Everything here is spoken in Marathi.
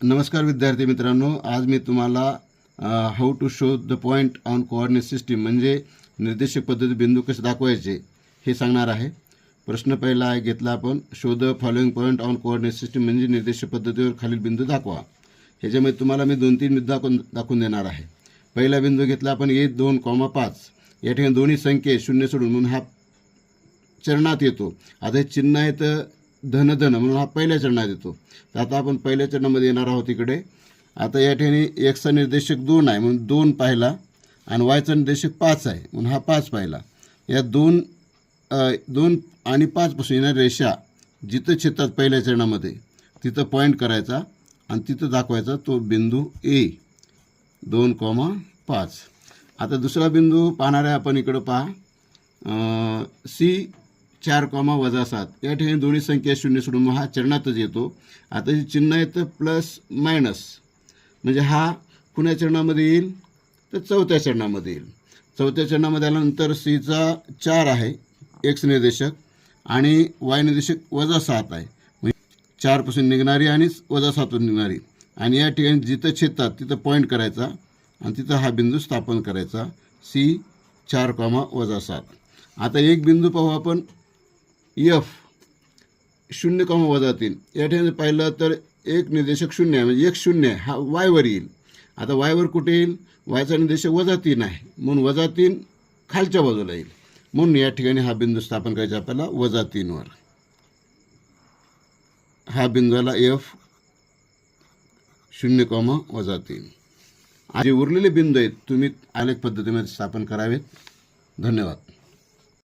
नमस्कार विद्यार्थी मित्रांनो, आज मी तुम्हाला how to show the point on coordinate system म्हणजे निर्देशक पद्धती बिंदू कसे दाखवायचे हे सांगणार आहे। प्रश्न पहिला आहे घेतला आपण, show the following point on coordinate system म्हणजे निर्देशक पद्धतीवर खालील बिंदू दाखवा। ह्याच्यामध्ये तुम्हाला मी 2-3 बिंदू दाखवून देणार आहे। पहिला बिंदू घेतला आपण 1, 2, 5। या ठिकाणी दोन्ही संख्ये शून्य सोडून म्हणून हा चरणात येतो। आता हे चिन्ह आहे तर धन म्हणून हा पहिल्या चरणात येतो। तर आता आपण पहिल्या चरणामध्ये येणार आहोत इकडे। आता या ठिकाणी एक्सचा निर्देशक 2 आहे म्हणून 2 पाहिला आणि वायचा निर्देशक 5 आहे म्हणून हा 5 पाहिला। या 2 आणि 5 पासून येणारी रेषा जिथं छेदतात पहिल्या चरणामध्ये तिथं पॉईंट करायचा आणि तिथं दाखवायचा तो बिंदू ए 2,5। आता दुसरा बिंदू पाहणार आहे आपण, इकडं पहा सी 4,-7। या ठिकाणी दोन्ही संख्या शून्य सोडून हा चरणातच येतो। आता हे चिन्ह आहे तर प्लस मायनस म्हणजे हा कुण्या चरणामध्ये येईल तर चौथ्या चरणामध्ये येईल। चौथ्या चरणामध्ये आल्यानंतर सीचा 4 आहे एक्स निर्देशक आणि वाय निर्देशक -7 आहे, म्हणजे 4 पासून निघणारी आणि -7 निघणारी आणि या ठिकाणी जिथं छेदतात तिथं पॉईंट करायचा आणि तिथं हा बिंदू स्थापन करायचा सी 4,-7। आता एक बिंदू पाहू आपण एफ 0,-3। या ठिकाणी पाहिलं तर एक निर्देशक 0 आहे म्हणजे 1 0 आहे, हा वायवर येईल। आता वायवर कुठे येईल, वायचा निर्देशक -3 आहे म्हणून -3 खालच्या बाजूला येईल, म्हणून या ठिकाणी हा बिंदू स्थापन करायचा आपल्याला -3 वर। हा बिंदूला एफ 0,-3। जे उरलेले बिंदू आहेत तुम्ही आलेख पद्धतीमध्ये स्थापन करावेत। धन्यवाद।